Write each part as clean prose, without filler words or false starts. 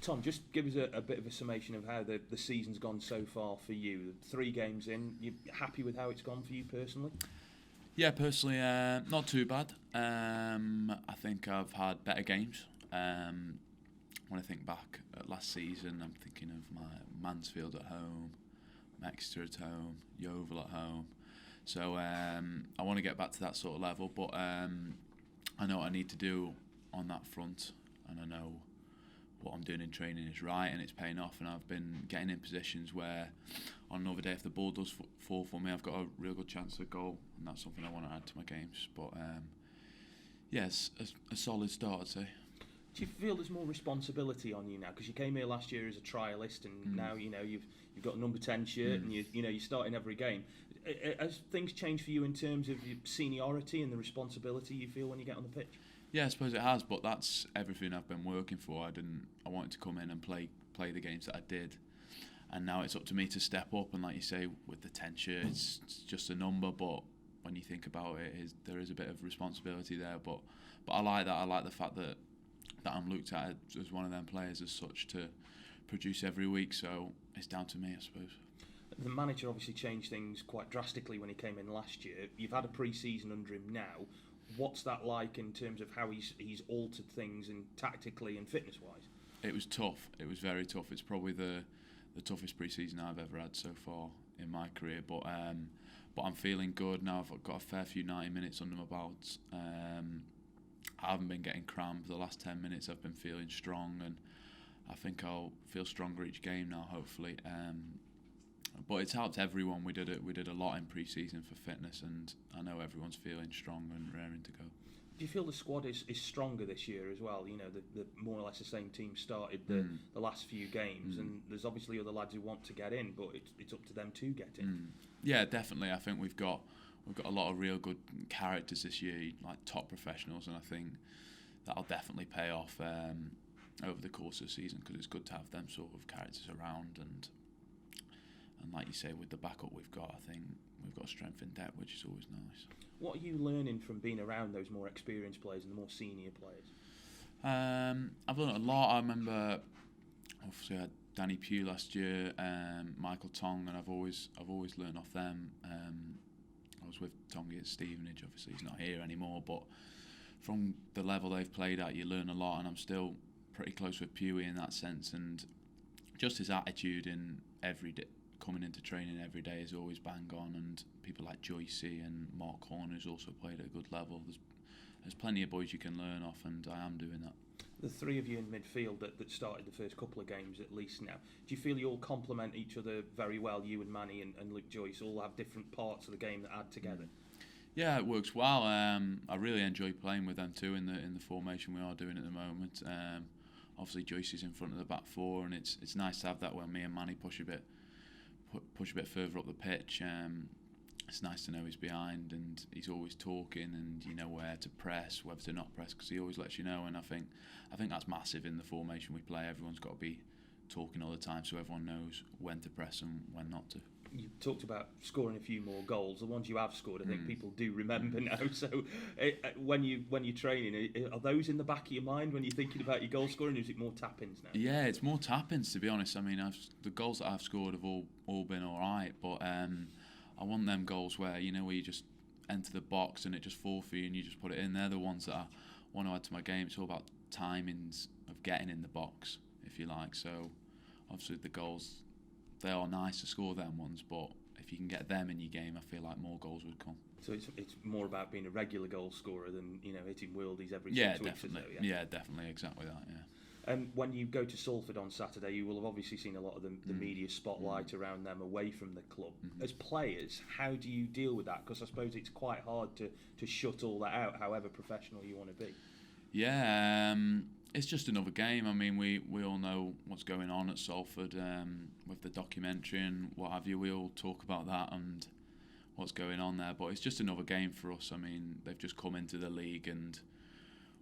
Tom, just give us a bit of a summation of how the season's gone so far for you. 3 games in, you happy with how it's gone for you personally? Yeah, personally, not too bad. I think I've had better games. When I think back at last season, I'm thinking of my Mansfield at home, Exeter at home, Yeovil at home. So I want to get back to that sort of level, but I know what I need to do on that front, and I know what I'm doing in training is right and it's paying off, and I've been getting in positions where on another day if the ball does fall for me, I've got a real good chance of goal, and that's something I want to add to my games. But yes, a solid start, I'd say. Do you feel there's more responsibility on you now, because you came here last year as a trialist, and now you've got a number 10 shirt, and you're starting every game? Has things changed for you in terms of your seniority and the responsibility you feel when you get on the pitch? Yeah, I suppose it has, but that's everything I've been working for. I wanted to come in and play the games that I did, and now it's up to me to step up. And like you say, with the 10 shirt, it's just a number, but when you think about it, there is a bit of responsibility there. But I like that. I like the fact that I'm looked at as one of them players as such to produce every week. So it's down to me, I suppose. The manager obviously changed things quite drastically when he came in last year. You've had a pre-season under him now. What's that like in terms of how he's altered things and tactically and fitness-wise? It was tough. It was very tough. It's probably the toughest pre-season I've ever had so far in my career. But I'm feeling good now. I've got a fair few 90 minutes under my belt. I haven't been getting cramp. The last 10 minutes I've been feeling strong, and I think I'll feel stronger each game now, hopefully. But it's helped everyone. We did a lot in pre-season for fitness, and I know everyone's feeling strong and raring to go. Do you feel the squad is stronger this year as well? You know, the more or less the same team started the last few games, and there's obviously other lads who want to get in, but it's up to them to get in. Yeah, definitely. I think we've got a lot of real good characters this year, like top professionals, and I think that'll definitely pay off over the course of the season, because it's good to have them sort of characters around, and like you say, with the backup we've got, I think we've got strength in depth, which is always nice. What are you learning from being around those more experienced players and the more senior players? I've learned a lot. I remember, obviously, I had Danny Pugh last year, Michael Tong, and I've always learned off them. I was with Tongi at Stevenage. Obviously, he's not here anymore, but from the level they've played at, you learn a lot, and I'm still pretty close with Pewey in that sense, and just his attitude in every day, coming into training every day, is always bang on, and people like Joycey and Mark Horn, who's also played at a good level. There's plenty of boys you can learn off, and I am doing that. The three of you in midfield that started the first couple of games at least now, do you feel you all complement each other very well? You and Manny and Luke Joyce all have different parts of the game that add together. Yeah, it works well. I really enjoy playing with them too in the formation we are doing at the moment. Obviously Joyce is in front of the back four, and it's nice to have that when me and Manny push a bit further up the pitch. It's nice to know he's behind, and he's always talking, and you know where to press, whether to not press, because he always lets you know. And I think that's massive in the formation we play. Everyone's got to be talking all the time, so everyone knows when to press and when not to. You talked about scoring a few more goals. The ones you have scored, I think people do remember now. So when you're training, are those in the back of your mind when you're thinking about your goal scoring, or is it more tap-ins now? Yeah, it's more tap-ins, to be honest. I mean, the goals that I've scored have all been all right, but I want them goals where you just enter the box and it just falls for you and you just put it in. They're the ones that I want to add to my game. It's all about timings of getting in the box, if you like. So obviously the goals, they are nice to score them ones, but if you can get them in your game, I feel like more goals would come. So it's more about being a regular goal scorer than hitting worldies every 6 weeks or so. Yeah, definitely, exactly that. Yeah. And when you go to Salford on Saturday, you will have obviously seen a lot of the media spotlight around them away from the club. As players, how do you deal with that? Because I suppose it's quite hard to shut all that out, however professional you want to be. Yeah, it's just another game. I mean, we all know what's going on at Salford with the documentary and what have you. We all talk about that and what's going on there. But it's just another game for us. I mean, they've just come into the league and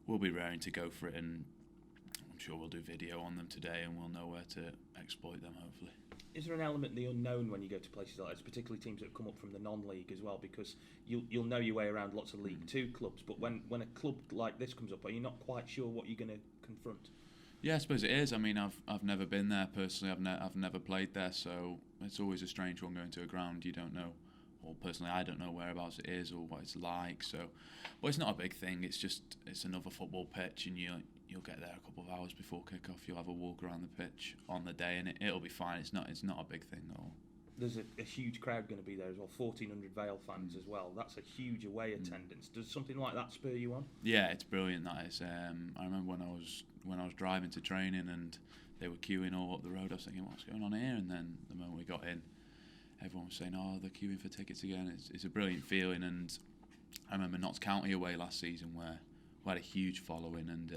we'll be raring to go for it, and I'm sure we'll do video on them today, and we'll know where to exploit them, hopefully. Is there an element of the unknown when you go to places like this, particularly teams that have come up from the non-league as well? Because you'll know your way around lots of League Two clubs, but when a club like this comes up, are you not quite sure what you're going to confront? Yeah, I suppose it is. I mean, I've never been there personally. I've never played there, so it's always a strange one going to a ground you don't know. Or personally, I don't know whereabouts it is or what it's like. So, but it's not a big thing. It's another football pitch, and you'll get there a couple of hours before kick-off. You'll have a walk around the pitch on the day, and it'll be fine. It's not a big thing at all. There's a huge crowd going to be there as well, 1,400 Vale fans as well. That's a huge away attendance. Does something like that spur you on? Yeah, it's brilliant. That is. I remember when I was driving to training and they were queuing all up the road. I was thinking, what's going on here? And then the moment we got in, everyone was saying, "Oh, they're queuing for tickets again." It's a brilliant feeling. And I remember Notts County away last season where we had a huge following, and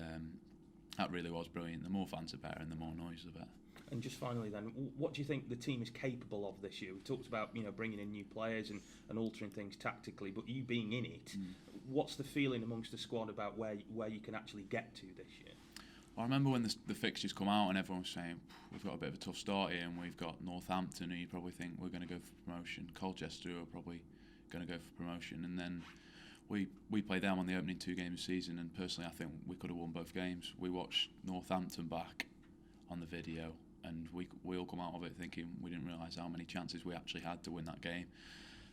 that really was brilliant. The more fans are better, and the more noise the better. And just finally then, what do you think the team is capable of this year? We talked about bringing in new players and altering things tactically, but you being in it, what's the feeling amongst the squad about where you can actually get to this year? Well, I remember when the fixtures come out and everyone was saying, we've got a bit of a tough start here, and we've got Northampton, who you probably think we're going to go for promotion. Colchester, who are probably going to go for promotion. And then we played them on the opening 2 games of the season, and personally I think we could have won both games. We watched Northampton back on the video, and we all come out of it thinking we didn't realise how many chances we actually had to win that game.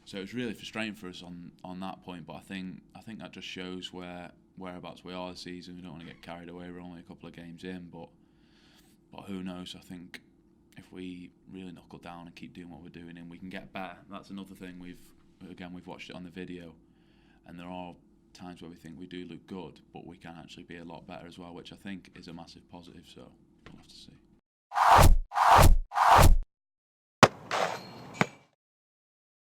So it was really frustrating for us on that point, but I think that just shows whereabouts we are this season. We don't want to get carried away. We're only a couple of games in, but who knows? I think if we really knuckle down and keep doing what we're doing, and we can get better. That's another thing. We've watched it on the video, and there are times where we think we do look good, but we can actually be a lot better as well, which I think is a massive positive. So we'll have to see.